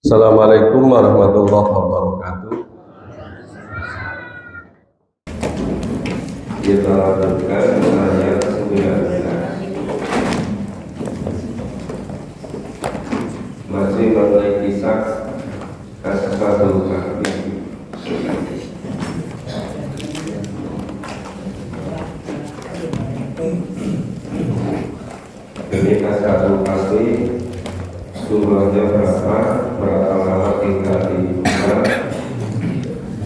Assalamualaikum warahmatullahi wabarakatuh. Kita lanjutkan ayat 19. Masih mengenai kisah Ashabul Kahfi. Ini Ashabul Kahfi jumlahnya berapa lama tinggal di mana,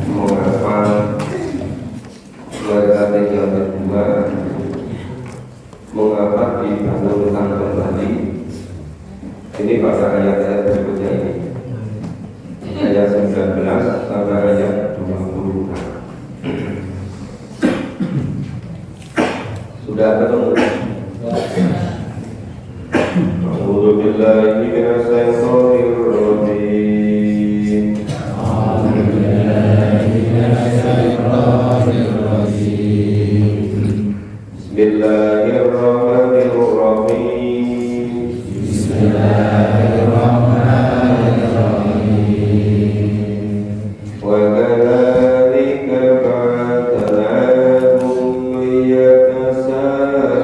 mengapa mereka tinggal di rumah, mengapa dibangunkan kembali. Ini pada ayat-ayat berikutnya ini, ayat 19 sampai ayat 20. Sudah ketemu? A'udzu billahi minasy syaithanir rajim. A'udzu billahi minasy syaithanir rajim. Bismillahirrahmanirrahim. Bismillahirrahmanirrahim. Wa kadzalika ba'athnahum liyatasaalu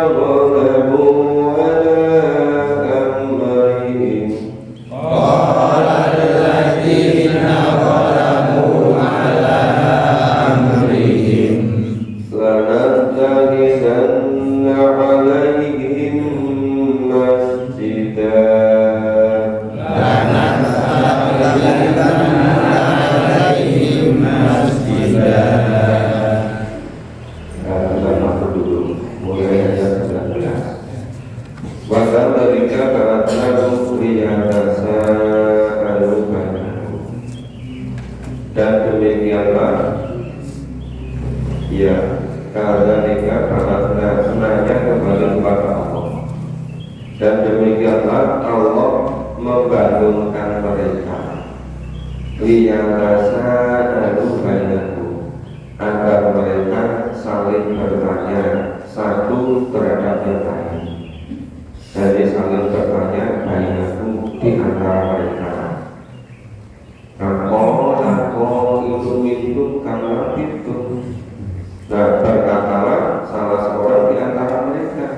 غلبوا على أمرهم قال الذين غلبوا على أمرهم لنتخذن عليهم مسجدا dan demikianlah ya karena nikah karena senangnya kembali kepada Allah dan demikianlah Allah membandingkan mereka liyarasa bainahu agar mereka saling bertanya satu terhadap yang lain. Jadi saling bertanya bainahu di antara mereka. Aku itu karena itu. Nah, berkatalah salah seorang di antara mereka.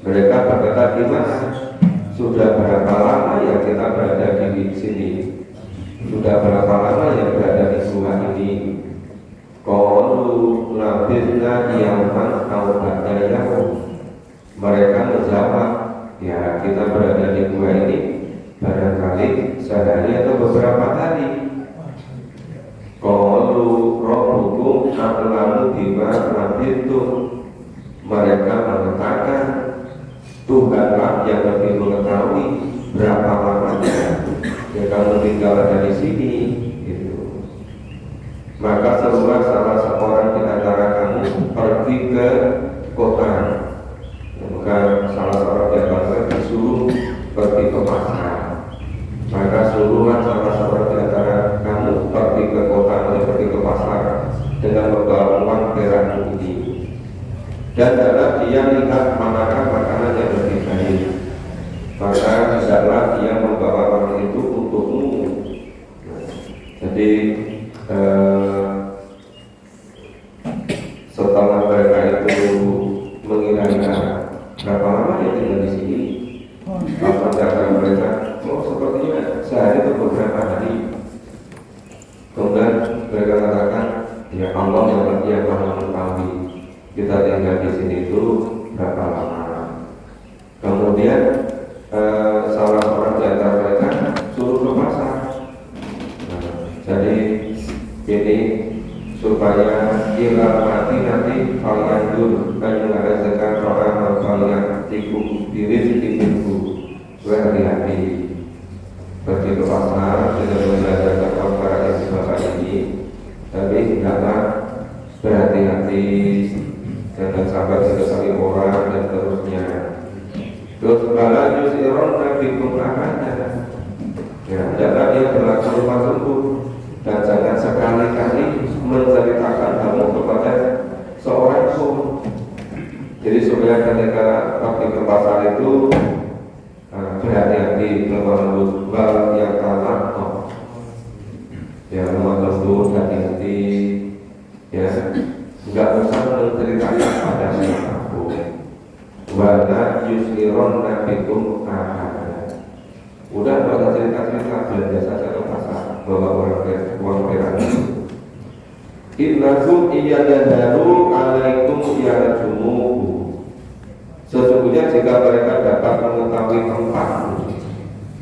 Mereka berkata, gimana? Sudah berapa lama ya kita berada di sini? Sudah berapa lama ya berada di gua ini? Qalu labithna yawman aw ba'da yawm. Mereka menjawab, ya kita berada di gua ini barangkali sehari atau beberapa hari. Qalu rabbukum a'lamu bima labithtum. Mereka mengatakan Tuhanlah yang lebih mengetahui berapa lamanya ya kamu tinggal ada di sini gitu. Maka serulah salah seorang di antara kamu pergi ke kota. Maka salah seorang di antara disuruh pergi ke pasar. Maka suruhlah salah seorang di antara kamu pergi ke kota atau pergi ke pasar dengan membawa uang perak ini. Dan adalah dia lihat manakah makanan yang lebih baik, maka hendaklah dia membawa uang itu untukmu. Jadi setelah mereka itu mengira berapa lama dia tinggal di sini, apa kata mereka? Oh sepertinya sehari atau beberapa hari. Kemudian mereka katakan, ya Allah yang maha mengetahui kita tinggal di sini itu berapa lama. Kemudian salah seorang di antara mereka suruh ke pasar. Jadi ini supaya kira mati nanti kalian dulu kan ada zakat orang kalian tikung diri tikungku. Hati-hati pergi ke pasar tidak belajar perkara yang sebagainya ini, tapi hendaklah berhati-hati jangan sampai sekali orang dan seterusnya. Terus bala yusiron nabi kumahana. Ya, jangan dia berlaku lupa lembut dan jangan sekali-kali menceritakan kamu kepada seorang pun. Jadi supaya ketika pergi ke pasar itu berhati-hati lemah lembut bal yang kalah ya lemah lembut hati-hati ya. Enggak usah menceritakan pada siapapun. Wala yusliron nabikum ahada. Udah pada cerita-cerita belanja saja ke pasar bawa uang perak. Innahum iyadadaru alaikum yarjumuhu. Sesungguhnya jika mereka dapat mengetahui tempat,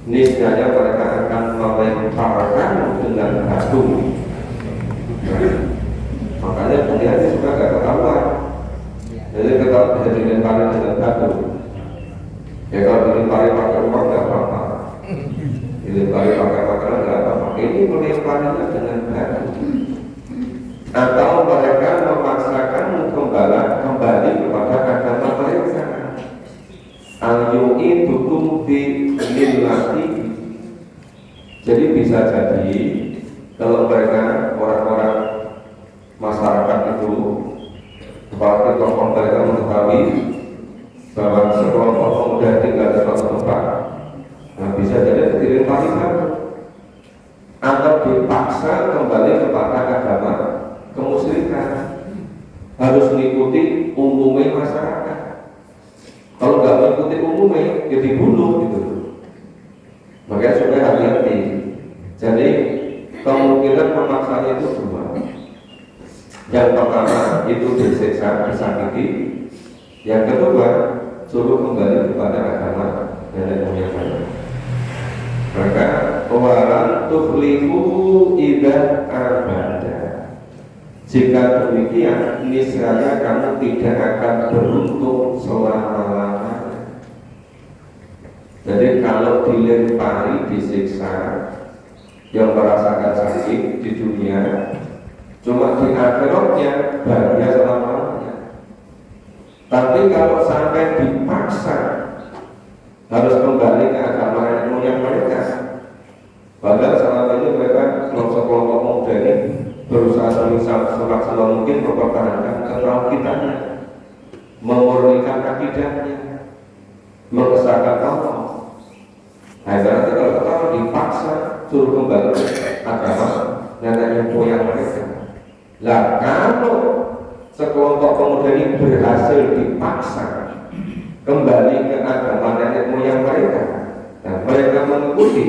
niscaya mereka akan melemparkan dengan batu. Makanya hati-hati suka gak ketahuan. Jadi ketahuan bisa dilempari dengan batu. Ya kalau dilempari pakai uang gak apa-apa, dilempari pakai makanan gak apa-apa. Ini melemparinya dengan batu. Atau mereka memaksakan kembali kepada agama mereka. Al-yu'i dukum bi millati. Jadi bisa jadi kalau mereka orang-orang masyarakat itu apalagi tokoh mereka mengetahui bahwa sekelompok pemuda tinggal di suatu tempat, nah bisa jadi dilempari batu atau dipaksa kembali kepada agama kemusyrikan, harus mengikuti umumnya masyarakat. ya dibunuh gitu. Makanya supaya hati-hati. Jadi kemungkinan memaksanya itu dua. Yang pertama itu disiksa, disakiti. Yang kedua suruh kembali kepada agama nenek moyang saya. Maka walan tuflihu idza abada. Jika demikian, niscaya kamu tidak akan beruntung selama-lamanya. Jadi kalau dilempari, disiksa, yang merasakan sakit di dunia, cuma di akhiratnya bahagia selama-lamanya. Tapi kalau sampai dipaksa harus kembali ke agama nenek moyang mereka, padahal selama ini mereka kelompok muda ini berusaha semaksimal mungkin mempertahankan ketauhidannya, memurnikan akidahnya, mengesahkan Allah. Nah, berarti kalau dipaksa suruh kembali agama nenek moyang mereka. Lah kalau sekelompok pemuda ini berhasil dipaksa kembali ke agama nenek moyang mereka, nah mereka mengikuti,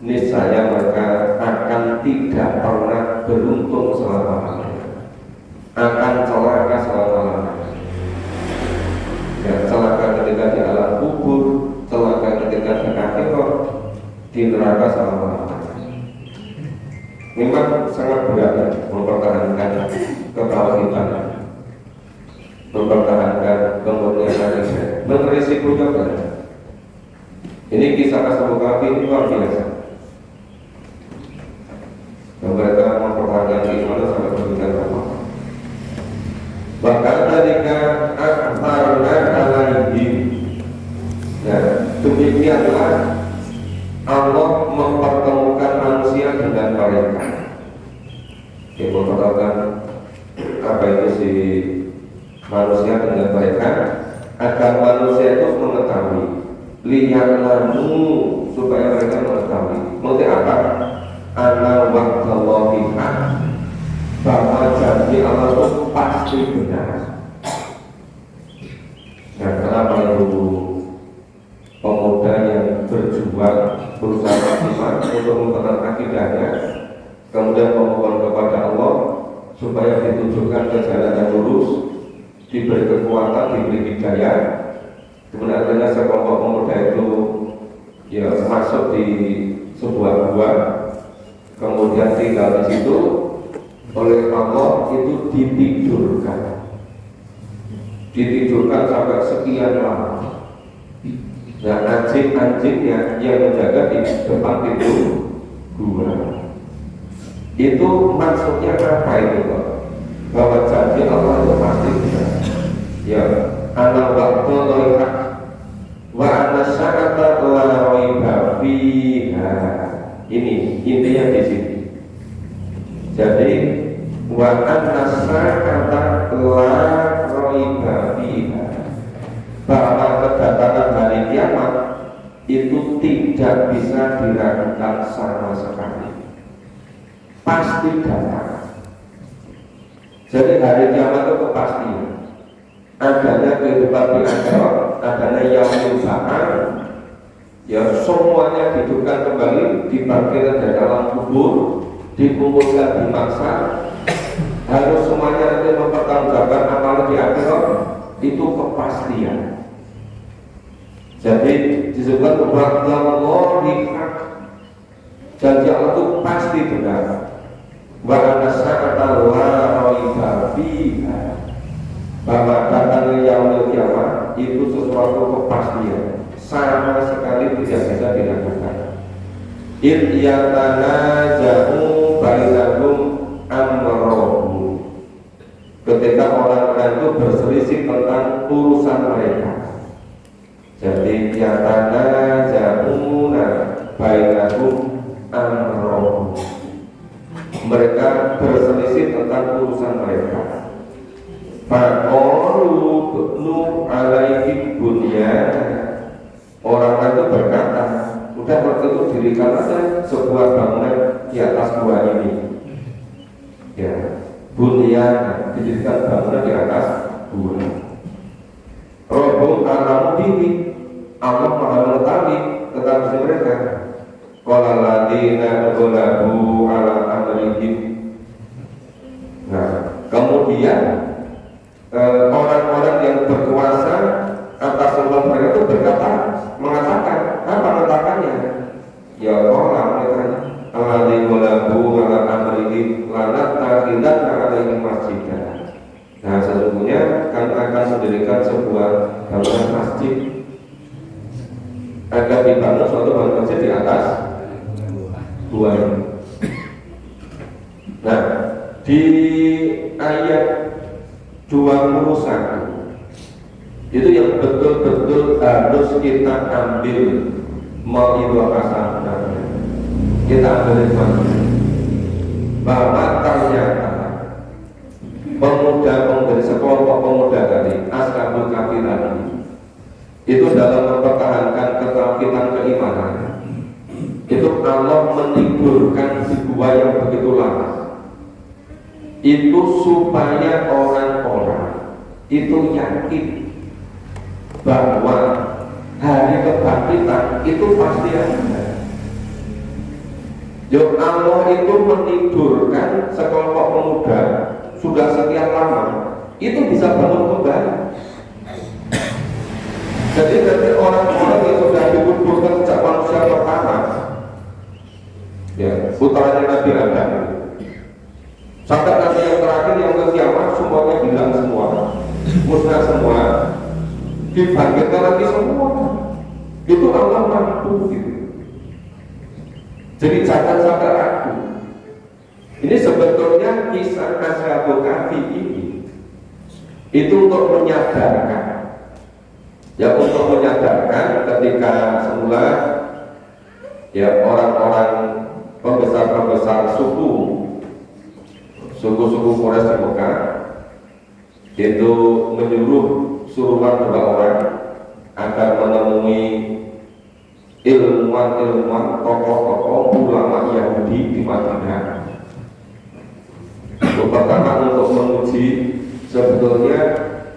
niscaya mereka akan tidak pernah beruntung selama-lamanya, akan celaka selama-lamanya. Ya, celaka ketika di alam kubur, celaka ketika di akhirat, di neraka selama-lamanya. Memang sangat berat ya, mempertahankan ketauhidan, mempertahankan kemurnian Islam, berisikonya banyak. Ini kisah Ashabul Kahfi ini luar biasa. Dan mereka mempertahankan keimanan sampai berbulan lama. Bahkan ketika akhbarna alaihim, nah demikianlah Allah mempertemukan manusia dengan mereka. Dia mempertemukan apa itu si manusia dengan mereka, agar manusia itu mengetahui, lihat lamu supaya mereka mengetahui. Mengerti apa? Ana wa'dallahi haq, bahwa janji Allah itu pasti benar. Dan kenapa itu pemuda yang berjuang berusaha maksimal untuk mempertahankan akidahnya, kemudian memohon kepada Allah supaya ditunjukkan ke jalan yang lurus, diberi kekuatan, diberi hidayah. Kemudian akhirnya sekelompok pemuda itu ya masuk di sebuah gua, kemudian tinggal di situ, oleh Allah itu ditidurkan sampai sekian lama. Nah, anjing-anjingnya yang menjaga di depan pintu gua. Itu maksudnya apa itu Pak? Bahwa janji Allah itu pasti benar. Ya, ana wa'dallahi haq wa anna sa'ata la raiba fiha. Ini intinya di sini. Jadi wa anna sa'ata la raiba fiha, bahwa kedatangan hari kiamat itu tidak bisa diragukan sama sekali, pasti datang. Jadi hari kiamat itu kepastian, adanya kehidupan di akhirat, adanya yaumul ba'ats, ya semuanya dihidupkan kembali, dibangkitkan dari alam kubur, dikumpulkan di mahsyar, harus semuanya nanti mempertanggungjawabkan amal di akhirat. Itu kepastian. Jadi disebutkan wa'dallahi haq, janji Allah itu pasti benar. Wa anna sa'ata la raiba fiha, bahwa datangnya yaumul kiamat itu sesuatu kepastian, sama sekali tidak bisa diragukan. In yatanaza'u bainahum amrahum, ketika orang-orang itu berselisih tentang urusan mereka. Jadi yatana jamuna bainahum amrohum, mereka berselisih tentang urusan mereka. Faqalu bnu alaihi bunyan, orang itu berkata, udah waktu itu dirikan aja sebuah bangunan di atas gua ini. Ya, bunyan didirikan bangunan di atas gua. Robbum alamu bihi, Allah Maha mengetahui tentang diri mereka. Qala alladziina ghalabu ala amrihim. Nah, kemudian orang-orang yang berkuasa atas umat mereka itu mengatakan apa mengatakannya? Ya Allah, mereka alladzi ghalabu ala amrihim lanattakhidanna alaihim masjidan. Nah, sesungguhnya kami akan mendirikan sebuah bangunan masjid agar dibangun suatu bangunan masjid di atas gua ini. Nah, di ayat 21 itu yang betul-betul harus kita ambil mengidolakan kita ambil bahwa ternyata pemuda sekelompok pemuda tadi Ashabul Kahfi itu dalam mempertahankan ketauhidan keimanan itu Allah menimbulkan sebuah yang begitu lama itu supaya orang-orang itu yakin bahwa hari kebangkitan itu pasti ada. Yo Allah itu menidurkan sekelompok pemuda sudah sekian lama itu bisa bangun kembali. Jadi dari orang-orang yang sudah dikuburkan sejak manusia pertama, ya putranya Nabi Adam, sampai nanti yang terakhir yang ke kiamat semuanya hilang semua, musnah semua, dibangkitkan lagi semua. Itu Allah mampu gitu. Jadi jangan sampai ragu. Ini sebetulnya kisah Ashabul Kahfi ini itu untuk menyadarkan, ya untuk menyadarkan ketika semula ya orang-orang pembesar-pembesar suku-suku Quraisy di Mekah itu menyuruh suruhan 2 orang agar menemui ilmuwan-ilmuwan, tokoh-tokoh ulama Yahudi di Madinah. Pertama untuk menguji sebetulnya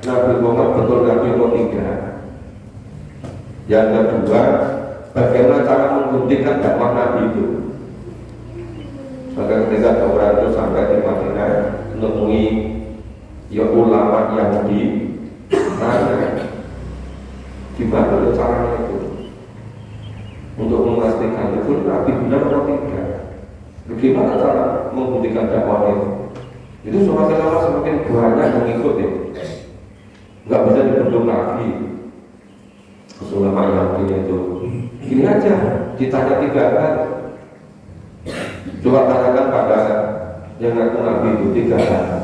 Nabi Muhammad betul Nabi atau tidak. Yang kedua, bagaimana cara menghentikan dakwah Nabi itu. Maka ketika orang itu sampai di Madinah menemui ya ulama Yahudi, tanya gimana caranya itu untuk memastikan itu Nabi benar atau tidak. Bagaimana cara menghentikan dakwah itu? Itu semakin lama semakin banyak yang ikut ya. Nggak bisa dibendung lagi. Ulama Yahudi itu ini aja ditanya 3 kali. Coba tanyakan pada yang ngaku Nabi itu 3 kali.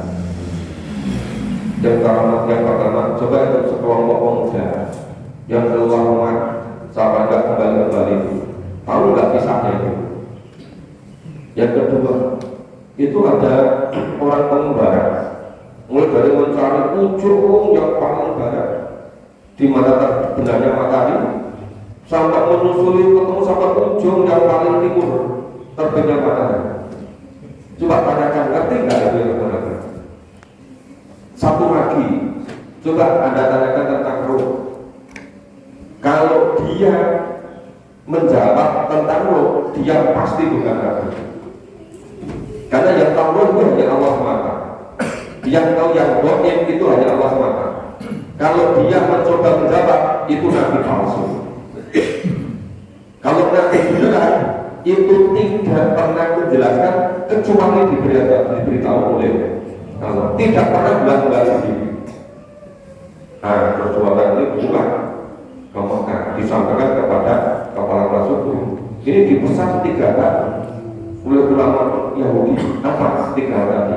Yang pertama coba itu sekelompok pemuda yang keluar rumah sampai nggak kembali itu, tahu nggak kisahnya itu? Yang kedua itu ada orang pengembara mulai dari mencari ujung yang paling barat di mana terbenamnya matahari sampai menyusuri ketemu sampai ujung yang paling timur terbenamnya matahari. Coba tanyakan, ngerti nggak itu yang benar? Satu lagi, coba Anda tanyakan tentang roh. Kalau dia menjawab tentang roh, dia pasti bukan Nabi. Karena yang tahu roh itu hanya Allah semata. Yang tahu yang gaib itu hanya Allah semata. Kalau dia mencoba menjawab, itu Nabi palsu. Kalau Nabi beneran, itu tidak pernah menjelaskan kecuali diberitahu oleh Allah. Tidak pernah bilang-bilang sendiri. Nah, perjuangan ini bukan ke Mekah, disampaikan kepada kepala suku. Ini dipesan 3 kali oleh ulama Yahudi. Apa 3 kali?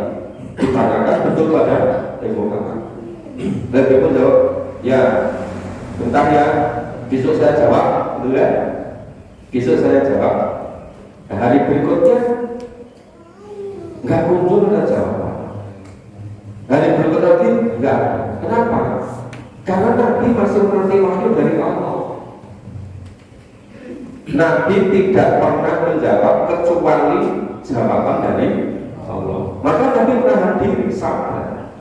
Ditanyakan betul pada Ibu Kakak. Dan dia pun jawab, ya bentar ya, besok saya jawab, betul ya? Besok saya jawab. Nah, hari berikutnya nggak muncul ada jawaban. Hari berikutnya lagi nggak. Kenapa? Karena Nabi masih menanti wahyu dari Allah. Nabi tidak pernah menjawab kecuali jawaban dari Allah. Maka Nabi menahan diri, sabar.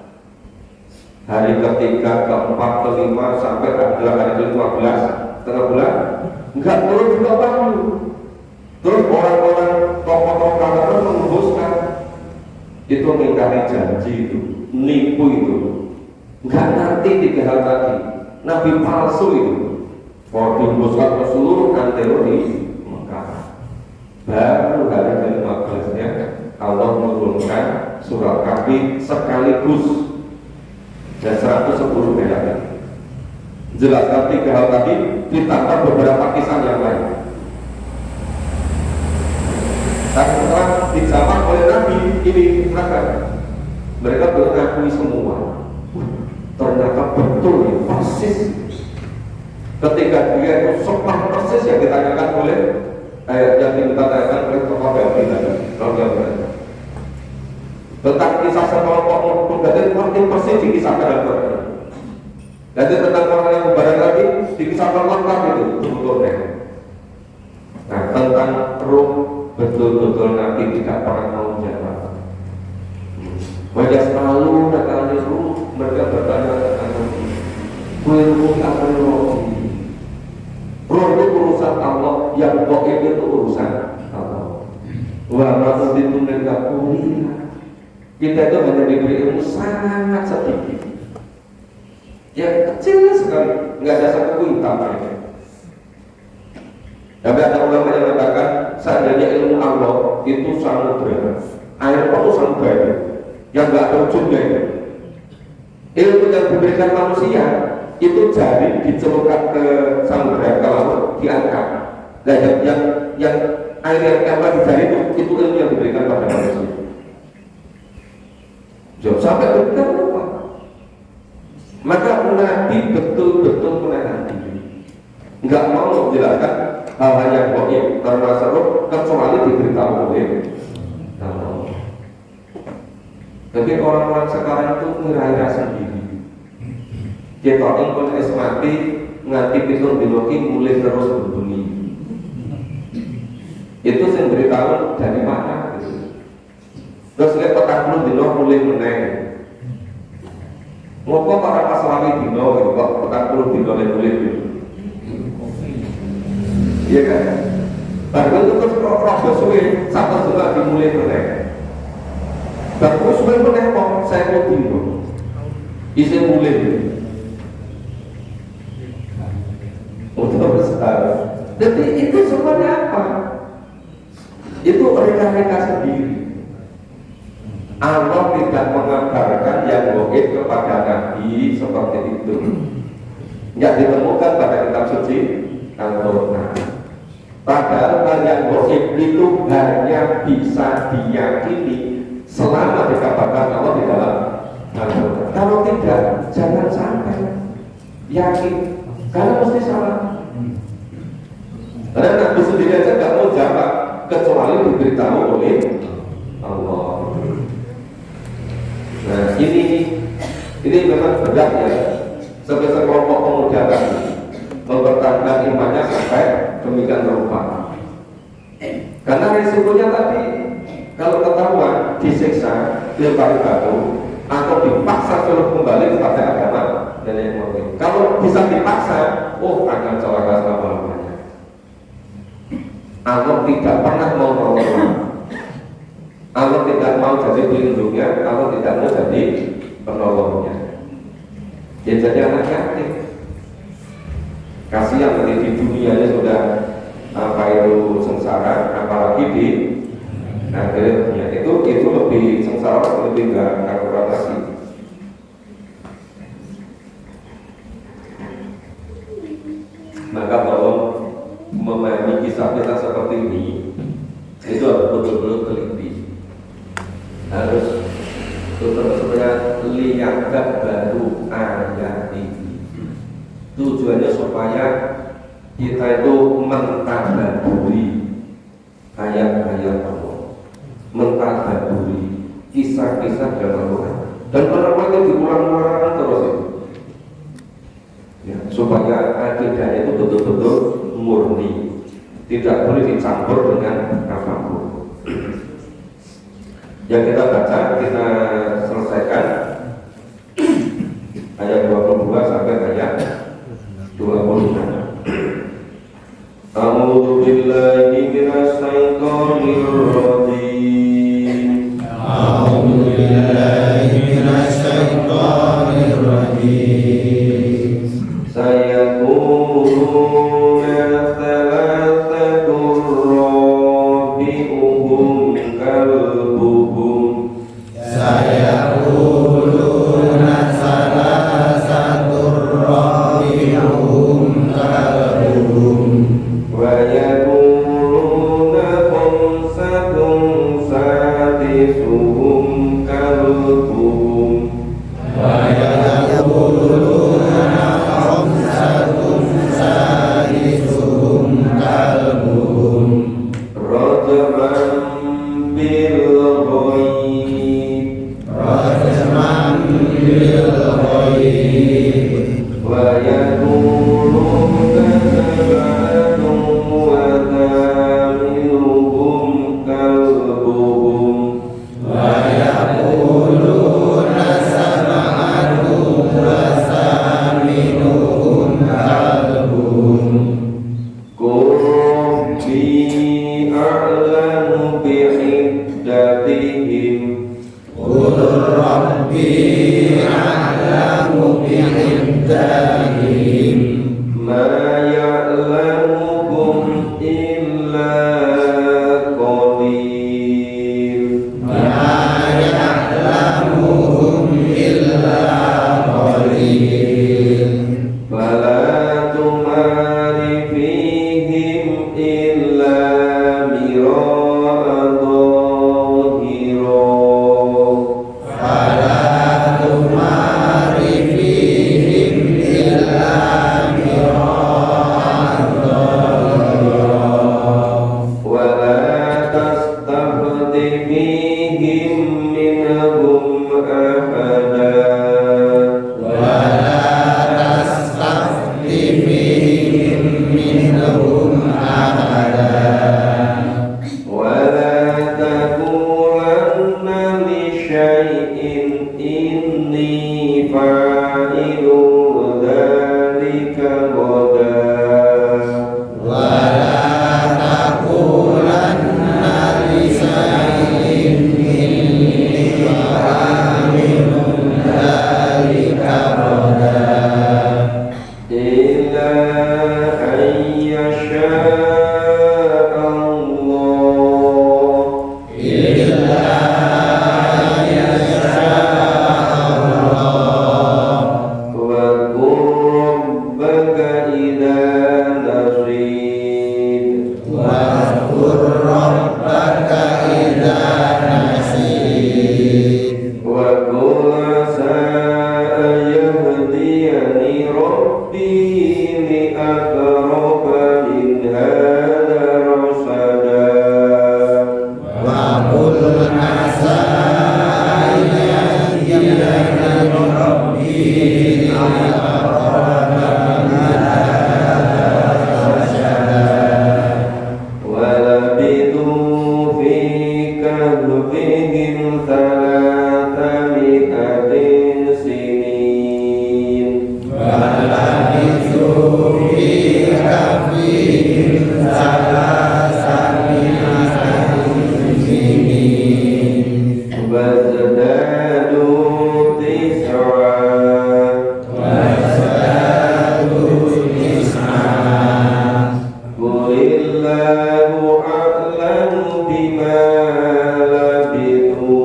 Hari ketiga, keempat, kelima sampai adalah hari ke-15 tengah bulan enggak turun juga wahyu. Terus orang-orang tokoh-tokoh kafir menghembuskan itu mengingkari janji itu, nipu itu, enggak ngerti 3 hal tadi, nabi palsu itu. Mau dihembuskan ke seluruh antero di Mekah. Baru hari ke-15-nya Allah menurunkan surah Kahfi sekaligus dan 110 ayat. Jelaskan 3 hal tadi ditambah beberapa kisah yang lain. Dan setelah dijawab oleh Nabi ini mereka mengakui semua. Ternyata betul ya, persis. Ketika dia itu sopan persis yang ditanyakan oleh yang ditanyakan oleh tokoh David tentang kisah sekelompok pengganti seperti persis dikisahkan dalam Quran. Jadi tentang orang yang membarang lagi dikisahkan lengkap itu sebetulnya. Nah tentang Rum betul-betul Nabi tidak pernah mau jawab. Mereka selalu datang di Rum, mereka bertanya tentang Nabi. Kuilmu apa Roh? Roh itu urusan Allah, yang goib itu urusan Allah. Wa ma'uditu mereka kuliah. Kita itu hanya diberi ilmu sangat sedikit, yang kecil sekali, nggak ada satu kuintal. Tapi ada ulama yang mengatakan seandainya ilmu Allah itu samudra, air penuh samudra yang nggak ada ujungnya itu. Ilmu yang diberikan manusia itu jari dicelupkan ke samudra ke laut diangkat. Nah, yang air yang keluar di jari itu ilmu yang diberikan pada manusia. Sampai begitu apa? Maka Nabi betul-betul menahan diri, nggak mau menjelaskan hal-hal yang goib termasuk kecuali diberitahu oleh Allah. Jadi orang-orang sekarang itu ngira-ngira sendiri. Kita yang pun mati nganti pitung dinoki mulai terus berbunyi. Itu yang beritahu dari mana? Terus lihat 40 dino mulai meneng. Ngopo para paslawi dino kok 40 dino mulai. Iya kan? Baru itu terus roh suwe satu juga dimulai meneng. Baru suwe meneng kok saya dino. Isi mulai. Untuk besar. Jadi itu sebenarnya apa? Itu mereka sendiri. Allah tidak mengabarkan yang goib kepada Nabi seperti itu. Yang ditemukan pada kitab suci Al-Quran. Padahal yang goib itu hanya bisa diyakini selama dikabarkan Allah di dalam Al-Quran. Kalau tidak, jangan sampai yakin. Karena mesti salah. Karena Nabi sendiri saja tidak mau jawab kecuali diberitahu oleh Allah. Nah ini memang berat ya. Sebagai kelompok pemuda tadi mempertahankan imannya sampai demikian rupa. Karena risikonya tadi kalau ketahuan disiksa, dilempari batu atau dipaksa suruh kembali kepada agama nenek moyang. Kalau bisa dipaksa, akan celaka selama-lamanya. Allah tidak pernah mau menolong. Allah tidak mau jadi pelindungnya, Allah tidak mau jadi penolongnya. Dia jadi anak yatim. Kasihan nanti di dunianya sudah sengsara, apalagi di akhirnya itu lebih sengsara, lebih nggak karuan lagi. Maka kalau memahami kisah kita seperti ini, itu harus betul-betul teliti. Harus betul-betul lihat baru ayat ini. Tujuannya supaya kita itu mentadaburi ayat-ayat Allah, mentadaburi kisah-kisah dalam Al-Quran, dan benar-benar diulang-ulang terus itu. Ya, supaya akidahnya itu betul-betul murni, tidak boleh dicampur dengan apapun. Yang kita baca, kita selesaikan ayat 22 sampai ayat 26. A'udzu billahi minasyaitonir rajim. A'udzu billahi minasyaitonir rajim. Sayaquluna thalathatur rabi'uhum kalbuhum. Sayaquluna thalathatur rabi'uhum kalbuhum. Wa yaquluna khamsatun sadisuhum kalbuhum. Wa yaquluna khamsatun sadisuhum kalbuhum. Rajman bil ghaib. Rajman bil ghaib. Wa yaquluna sab'atun wa thaminuhum kalbuhum. Wa yaquluna sab'atun wa thaminuhum kalbuhum. Qul Rabbi a'lamu bi'iddatihim. Qul Rabbi a'lamu bi'iddatihim. Ma ya'lamuhum illa qalil. Ma ya'lamuhum illa qalil. Fala tumari fihim illa mira'an dhahira. Fala tumari fihim illa mira'an dhahira. Wa la tastafti fihim minhum ahada. Wa la tastafti fihim minhum ahada. Wa la taqulanna li syai'in inni fa'ilu dzalika ghadan. Wa la taqulanna li syai'in inni fa'ilu dzalika ghadan. Illa an yasha' Allah. Illa an yasha' Allah. Wa qur rabbaka idza nasid. Wa qur rabbaka idza nasid. Wa qul sa'a yahdiyani rabbi li aqraba min hadha rasada. Wa qul asa yahdiyani rabbi li aqraba min hadha rasada. Wa labitu fi kahfihim thalathami'atin sinin. Wa labitu fi kahfihim thalathami'atin sinin. Wazdadu tis'a. Wazdadu tis'a. Qulillahu a'lamu bima labithu.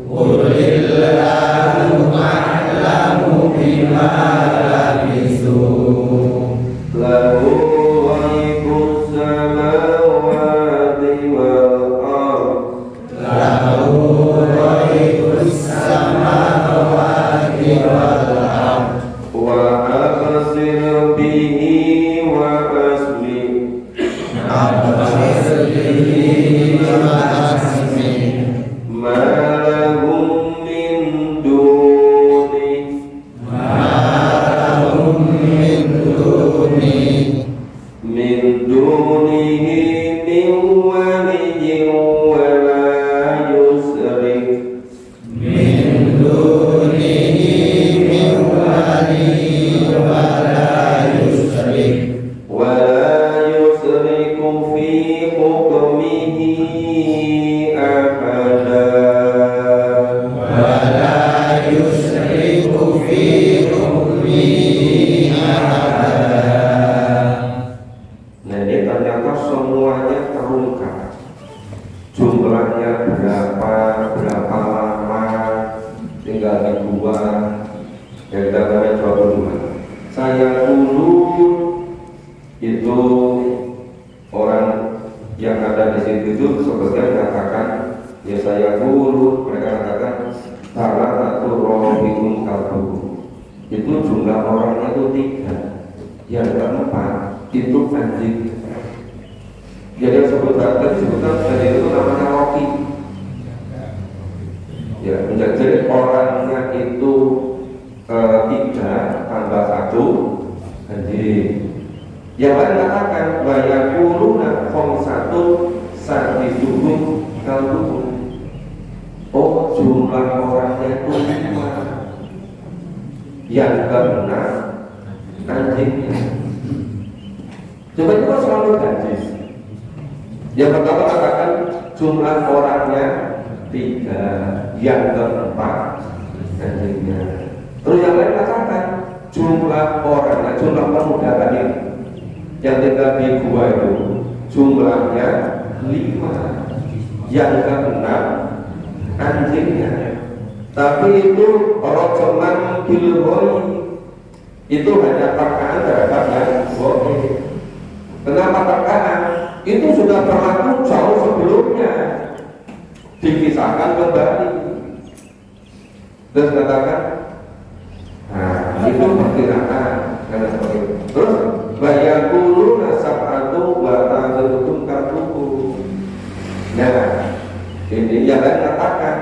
Qulillahu a'lamu bima labithu. Lahu ghaibus samawati wal ardh. Lahu ghaibus samawati wal ardh. Wa absir bihi wa asmi. Absir bihi wa asmi. Ma lahum min duni. Ma lahum min duni. Min dunihi min waliyyin wa la yusrik. Min dunihi min waliyyin wa la yusrik. saya dulu itu orang yang ada di situ itu seperti mengatakan ya saya dulu, mereka katakan salah satu rohingum kalbu itu jumlah orangnya itu 3, yang keempat itu anjing. Jadi yang tadi sebutan tadi itu namanya Rocky. Ya, jadi orangnya itu 3 tambah 1 anjing. Yang lain katakan bayaquluna khamsatu sadisuhum kalbuhum. Oh, jumlah orangnya itu 5, yang keenam anjingnya. Coba kita selalu ganjil. Yang pertama katakan jumlah orangnya 3, yang keempat anjingnya. Terus yang lain katakan jumlah orangnya, jumlah pemuda tadi yang tinggal di gua itu jumlahnya 5, yang keenam anjingnya. Tapi itu rojoman bilhoi itu hanya terkaan terhadap yang boleh. Kenapa terkaan? Itu sudah berlaku jauh sebelumnya, dipisahkan kembali. Terus katakan, nah itu perkiraan. Terus bayaqulu nasab'atu wa ta'adukum kartuku. Nah, ini yang lain katakan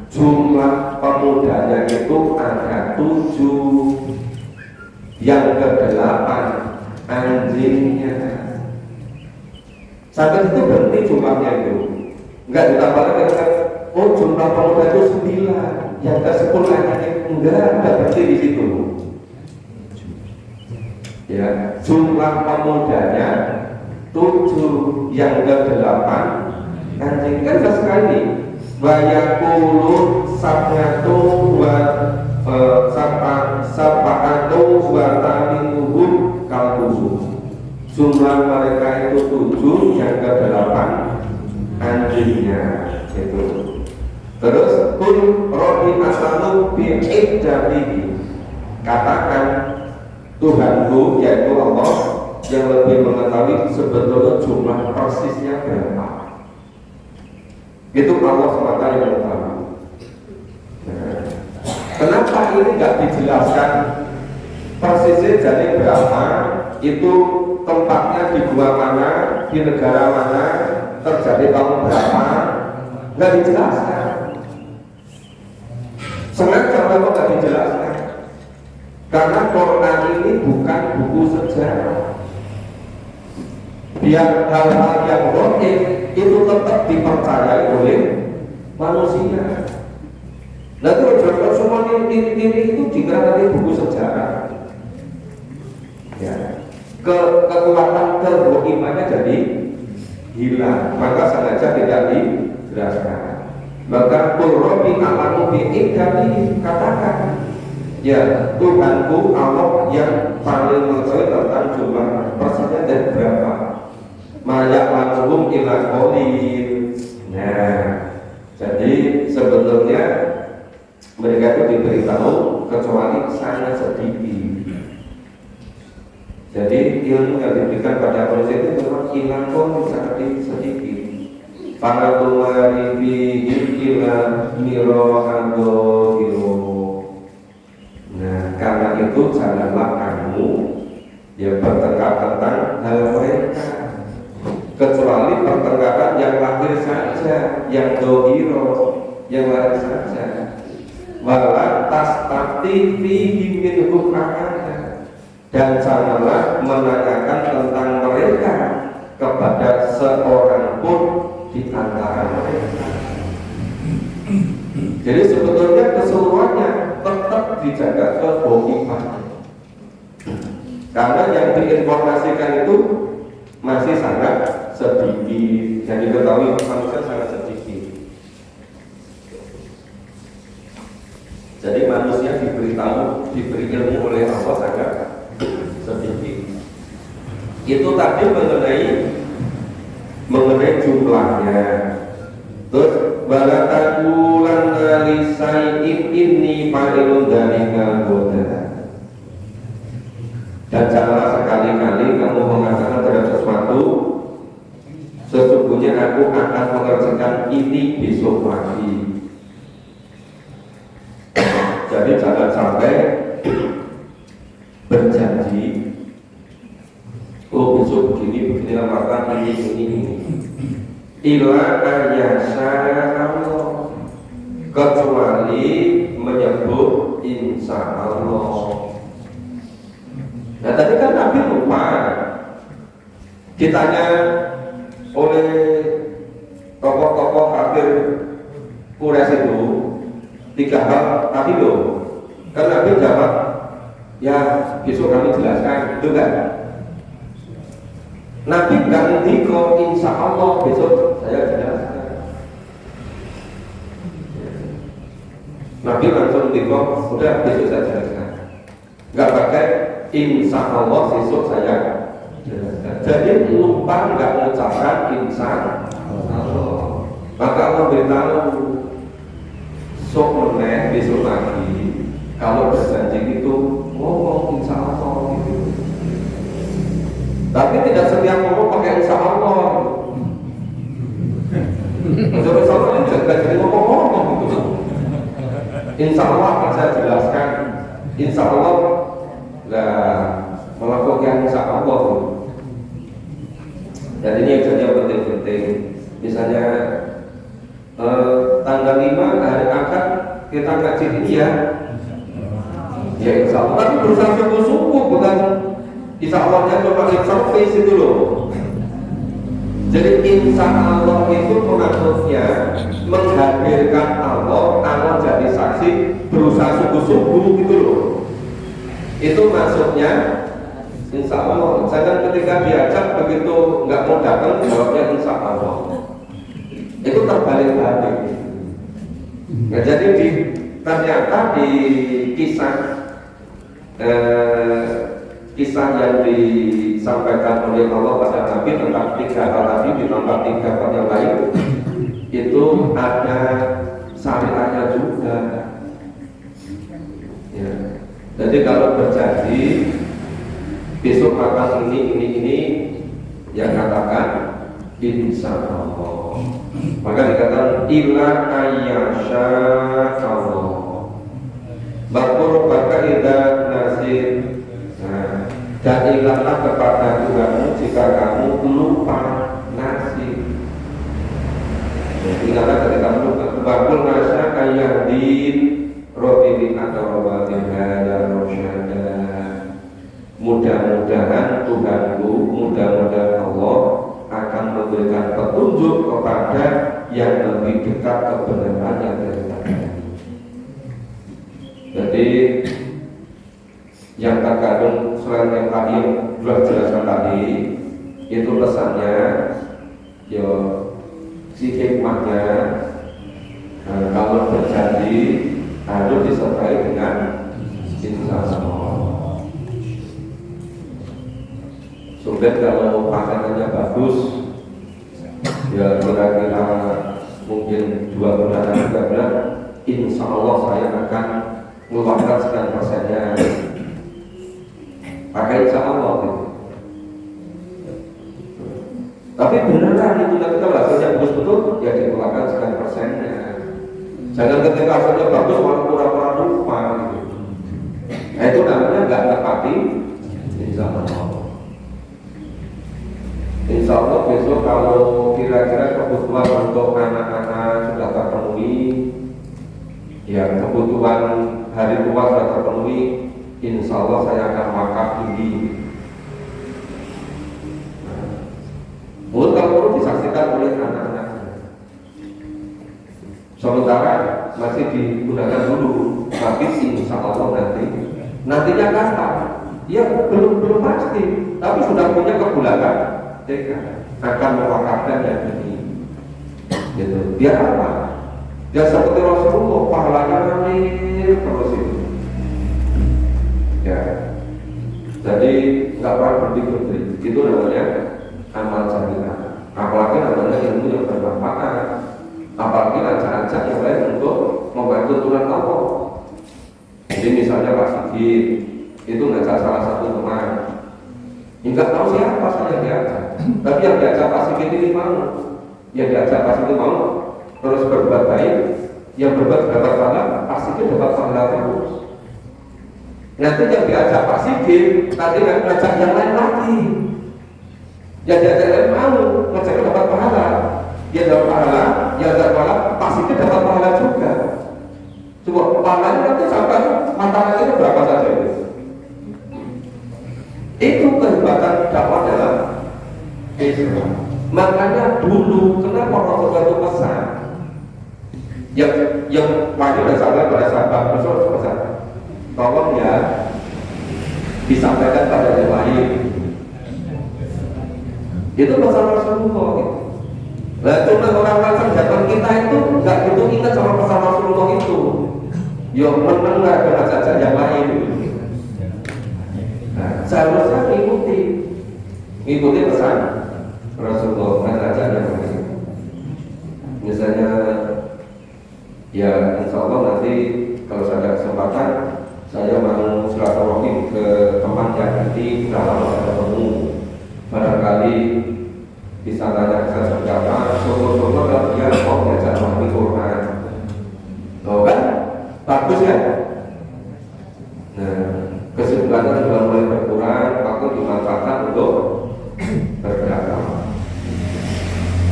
jumlah pemudanya itu ada 7, yang ke-8 anjingnya. Sampai itu berhenti jumlahnya itu, enggak ditambah lagi. Oh, jumlah pemuda itu 9, yang ke-10 anjingnya. Enggak berhenti di situ. Ya, jumlah pemudanya 7, yang ke-8 anjing. Kan sudah sekali bayaqulu sab'atu wa sab'atu wa ta'minuhum kalbuhum. Jumlah mereka itu 7, yang ke-8 anjingnya itu. Terus kun robi asanu bi'iddabihi, katakan Tuhanku yaitu Allah yang lebih mengetahui sebetulnya jumlah persisnya berapa. Itu Allah semata yang mengetahui. Nah, kenapa ini nggak dijelaskan persisnya jadi berapa? Itu tempatnya di gua mana, di negara mana, terjadi tahun berapa? Nggak dijelaskan. Sengaja memang nggak dijelaskan. Karena Quran ini bukan buku sejarah. Biar hal-hal yang gaib itu tetap dipercayai oleh manusia. Nah itu semua ini itu dikira nanti buku sejarah. Ya, kekuatan kebohimannya jadi hilang. Maka sengaja tidak dijelaskan. Maka Qur'ani alamu bi'idami, katakan ya Tuhanku Allah yang paling mengetahui tentang jumlah persisnya dan berapa. Mayak manuhum ila qalil. Nah, jadi sebetulnya mereka itu diberitahu kecuali sangat sedikit. Jadi ilmu yang diberikan pada manusia itu memang hilang pun sangat sedikit. Para tumari fihi ila miro ando hiro. Nah, karena itu janganlah kamu ya bertengkar tentang hal mereka, kecuali pertengkaran yang lahir saja, yang dohiro, yang lahir saja. Wala tastafti fihi minhum ahada, dan janganlah menanyakan tentang mereka kepada seorang pun di antara mereka. Jadi sebetulnya keseluruhannya tetap dijaga kebohiman, karena yang diinformasikan itu masih sangat sedikit, yang diketahui manusia sangat sedikit. Jadi manusia diberitahu, diberi ilmu oleh Allah sangat sedikit. Itu tadi mengenai jumlahnya. Terus balatakulan dari sayin ini fa'ilun dari ngagoda. Dan janganlah sekali-kali kamu mengatakan terhadap sesuatu, sesungguhnya aku akan mengerjakan ini besok pagi. Jadi jangan sampai berjanji, oh besok begini lakukan ini. Ila ayyasha Allah, kecuali menyebut insya Allah. Nah tadi kan Nabi lupa, ditanya oleh tokoh-tokoh kafir Quraisy itu 3 hal tadi loh. Kan Nabi jawab, ya besok kami jelaskan, itu kan? Nabi nggak ngerti kok insya Allah besok saya jelaskan. Nabi langsung ngerti kok, udah besok saya jelaskan. Nggak pakai insya Allah besok saya jelaskan. Jadi lupa nggak mengucapkan insya Allah. Maka Allah beritahu, sok meneh besok lagi kalau berjanji itu ngomong insya Allah gitu. Tapi tidak setiap ngomong pakai insya Allah. Insya Allah ini juga jadi ngomong gitu. Insya Allah akan saya jelaskan. Insya Allah lah melakukan insya Allah. Dan ini yang penting-penting. Misalnya tanggal 5 hari Akad kita ngaji ini ya insya Allah. Tapi berusaha sungguh-sungguh, bukan insya Allahnya cuma surface itu loh. Jadi insya Allah itu maksudnya menghadirkan Allah jadi saksi, berusaha sungguh-sungguh gitu loh. Itu maksudnya insya Allah. Jangan ketika diajak begitu nggak mau datang jawabnya insya Allah. Itu terbalik-balik. Nah, jadi ternyata di kisah yang disampaikan oleh Allah pada Nabi tentang 3 hal tadi ditambah 3 hal yang lain, itu ada syariatnya juga. Ya. Jadi kalau berjanji besok makan ini, yang katakan insya Allah. Maka dikatakan ila ayyasha Allah. Bakur baka ida nasir. Nah, dan ingatlah kepada Tuhanmu jika kamu lupa nasib. Ingatlah ketika kamu lupa. Bakur nasya kayyadin rotilin atau robatin hada rosyada. Mudah-mudahan Tuhanku, mudah-mudahan Allah akan memberikan petunjuk kepada yang lebih dekat kebenarannya daripada. Jadi yang terkandung selain yang tadi yang sudah jelaskan tadi, itu pesannya ya si hikmahnya kalau berjanji harus disertai dengan insya Allah. Sudah kalau pasangannya bagus, ya kira-kira mungkin 2 bulan juga bilang, insya Allah saya akan meluangkan sekian persennya. Pakai insya Allah gitu. Tapi beneran itu nanti kalau hasilnya bagus betul, ya dikeluarkan sekian persennya. Jangan ketika hasilnya bagus malah pura-pura lupa gitu. Nah itu namanya nggak tepati insya Allah. Insya Allah besok kalau kira-kira kebutuhan untuk anak-anak sudah terpenuhi, ya kebutuhan hari tua sudah terpenuhi, insya Allah saya akan wakaf ini. Mungkin kalau perlu disaksikan oleh anak-anak. Sementara masih digunakan dulu, tapi insya Allah nantinya kapan? Ya belum pasti, tapi sudah punya kebulakan. Akan mewakafkan yang ini, gitu. Biar apa? Biar seperti Rasulullah, pahalanya ngalir terus itu. Ya, jadi nggak pernah berhenti. Itu namanya amal jariah. Apalagi namanya ilmu yang bermanfaat. Apalagi ajak-ajak yang lain untuk membantu Tuhan Allah. Jadi misalnya Pak Sigit itu ngajak salah satu teman, Enggak tahu siapa saya diajak. Tapi yang diajak Pak Sigit ini mau, yang diajak Pak Sigit mau terus berbuat baik, yang berbuat dapat pahala, Pak Sigit dapat pahala terus. Nanti yang diajak Pak Sigit, nanti ngajak yang lain lagi. Yang diajak yang lain mau, ngajak dapat pahala. Dia dapat pahala, yang dapat pahala, Pak Sigit dapat pahala juga. Coba pahalanya nanti sampai matanya berapa saja itu. Itu kehebatan dakwah dalam Islam. Makanya dulu kenapa Rasulullah itu pesan yang wajib disampaikan pada sahabat Rasul pesan, tolong ya disampaikan pada yang lain. Itu pesan Rasulullah gitu. Nah, cuma orang-orang zaman kita itu nggak gitu ingat sama pesan Rasulullah itu. Ya mendengar dengan saja yang lain. Nah, seharusnya mengikuti pesan Rasulullah saja yang lain. Misalnya, ya insya Allah nanti kalau saya ada kesempatan, saya mau silaturahmi ke teman yang nanti sudah lama saya ketemu. Barangkali bisa tanya saya seperti apa, syukur-syukur kalau dia mau diajak memahami Quran. Oh kan? Bagus ya? Nah, kesimpulannya sudah mulai berkurang, waktu dimanfaatkan untuk berdakwah.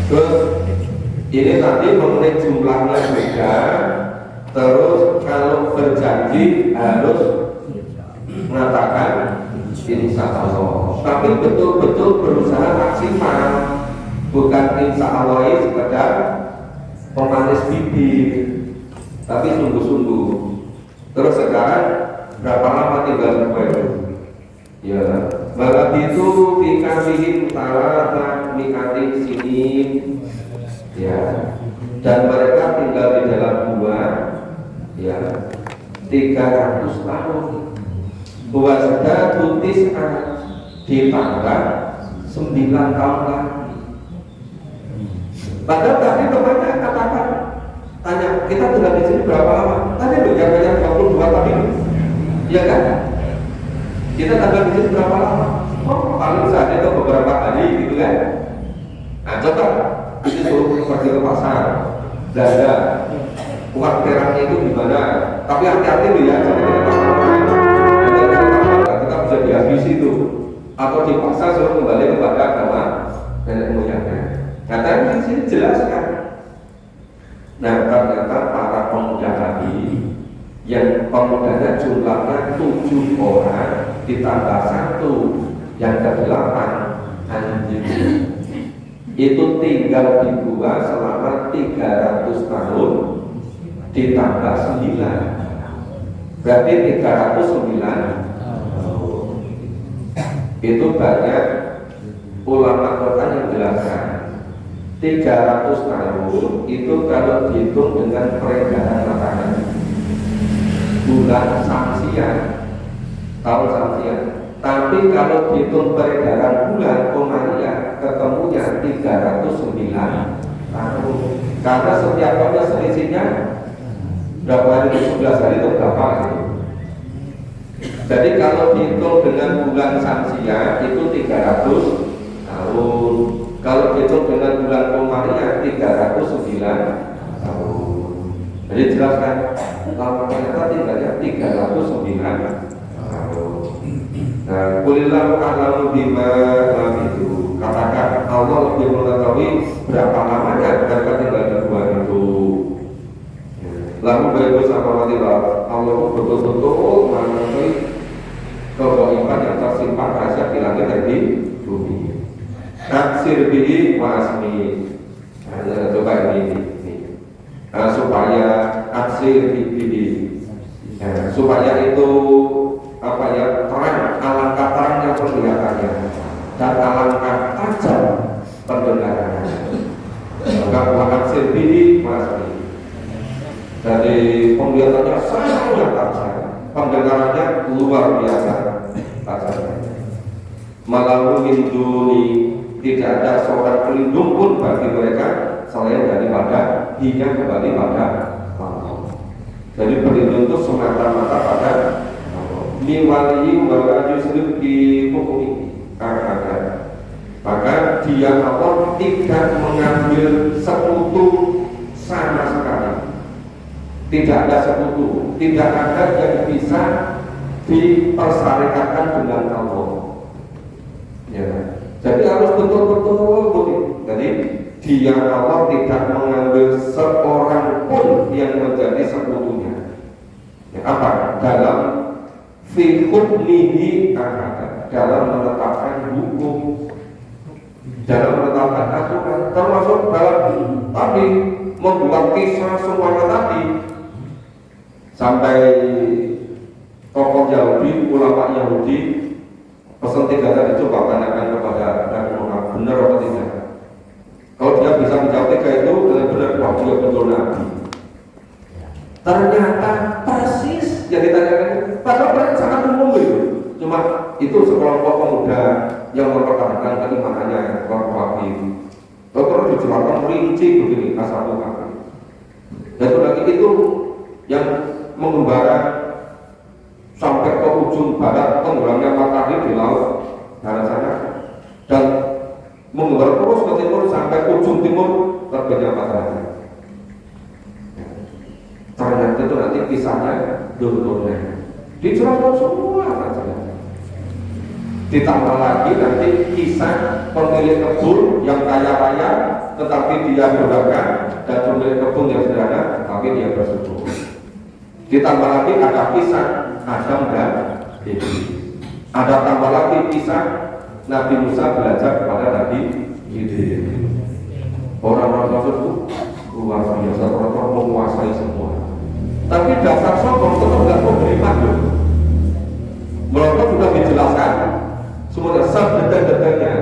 Terus ini tadi mengenai jumlahnya juga. Terus kalau berjanji harus mengatakan insya Allah. Tapi betul-betul berusaha maksimal, bukan insya Allah ini sekedar pemanis bibir, tapi sungguh-sungguh. Terus sekarang berapa lama tinggal di Kuwait? Ya, malam itu dikasihin talata nikati sini, ya. Dan mereka tinggal di dalam gua, ya, 300 tahun. Gua sudah tutis ditambah 9 tahun lagi. Padahal tadi temannya katakan, tanya kita tinggal di sini berapa lama? Tadi berjalan 22 tahun, iya kan? Kita tinggal di sini berapa lama? Oh, paling saat itu beberapa hari gitu kan? Nah coba kita suruh pergi ke pasar, belanja, uang peraknya itu gimana? Tapi hati-hati loh ya, jangan kita pasar. Kita bisa dihabisi itu, atau di pasar suruh kembali kepada agama nenek moyangnya. Katanya di sini jelas kan? Nah ternyata para pemuda tadi yang pemudanya jumlahnya 7 orang ditambah 1 yang ke-8 anjing itu tinggal di gua selama 300 tahun ditambah 9 berarti 309 itu banyak ulama Quran yang jelaskan 300 tahun itu kalau dihitung dengan peredaran makanan bulan Samsian, tahun Samsian. Tapi kalau dihitung peredaran bulan Komariah ketemunya 309 tahun. Karena setiap tahunnya selisihnya berapa hari, 11 hari itu berapa gitu. Jadi kalau dihitung dengan bulan Samsian itu 300 tahun. Kalau dihitung dengan bulan Komariah 309 tahun. Jadi jelas kan? Lama ternyata tinggalnya 309 tahun. Nah, kulillahu a'lamu bima itu. Katakan Allah lebih mengetahui berapa lamanya mereka tinggal di gua itu. Lalu bagi sama Allah itu betul-betul mengetahui kebaikan yang tersimpan rahasia di langit dan di bumi. Taksir bihi wa asmi. Nah, coba ini. Supaya aksir bihi. Nah, supaya itu apa ya terang, alangkah terangnya penglihatannya dan alangkah tajam pendengarannya. Maka aksir bihi wa asmi. Dari penglihatannya sangat tajam, pendengarannya luar biasa tajamnya. Malahu min duni, tidak ada seorang pelindung pun bagi mereka selain daripada hingga kembali pada Allah. Jadi pelindung itu semata-mata pada Allah. Ni waliyi wa la yusrif fi hukmi. dia Allah tidak mengambil sekutu sama sekali. Tidak ada sekutu, tidak ada yang bisa dipersyarikatkan dengan Allah. Ya. Jadi harus betul-betul. Jadi dia Allah tidak mengambil seorang pun yang menjadi sekutunya. Ya, apa? Dalam fi hukmihi dalam menetapkan hukum, dalam menetapkan aturan, termasuk dalam tadi membuat kisah semuanya tadi. Sampai tokoh Yahudi, ulama Yahudi pesan 3 kali coba tanyakan kepada Nabi Muhammad, benar atau tidak? Kalau dia bisa menjawab 3 itu dengan benar, wah dia betul Nabi. Ternyata persis yang ditanyakan, padahal sangat umum itu. Cuma itu sekelompok pemuda yang mempertahankan keimanannya, kelompok wakil. Terus dijelaskan rinci begini asal wakil. Dan lagi itu yang mengembara sampai ke ujung barat tenggelamnya matahari di laut barat sana, dan mengembara terus ke timur sampai ujung timur terbitnya matahari. Ternyata itu nanti kisahnya dulu-dulunya dijelaskan semua saja. Ditambah lagi nanti kisah pemilik kebun yang kaya raya tetapi dia durhaka, dan pemilik kebun yang sederhana tapi dia bersyukur. Ditambah lagi ada kisah Adam dan Iblis. Ada tambah lagi kisah Nabi Musa belajar kepada Nabi Khidir. Orang-orang itu luar biasa, orang-orang menguasai semua. Tapi dasar sombong tetap nggak mau beriman loh. Mereka sudah dijelaskan semuanya sedetail-detailnya.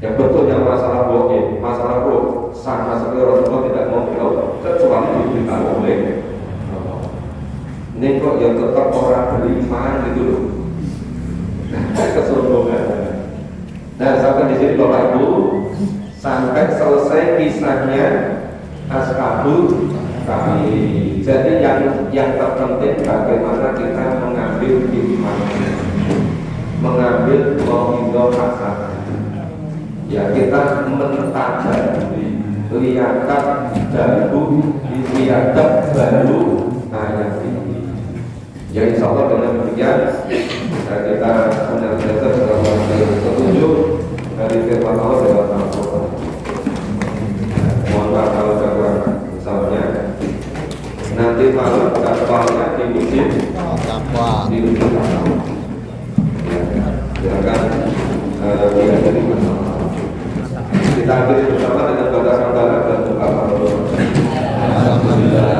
Yang betulnya masalah blognya, masalah blog sama sekali Rasulullah tidak mau tahu kecuali diberitahu oleh ini kok yang tetap orang beriman gitu loh. Kesombongan. Nah sampai di sini Bapak Ibu, sampai selesai kisahnya Ashabul Kahfi. Jadi yang terpenting bagaimana kita mengambil hikmah, mengambil mau'izah hasanah. Ya kita mentadaburi, lihat baru ayat ini. Ya insya Allah dengan demikian kita benar-benar setuju dari firman Allah dalam Al-Quran. Mohon maaf kalau ada misalnya nanti malam jadwalnya di musim di musim silakan tidak jadi masalah. Kita akhiri bersama dengan baca hamdalah dan doa. Alhamdulillah.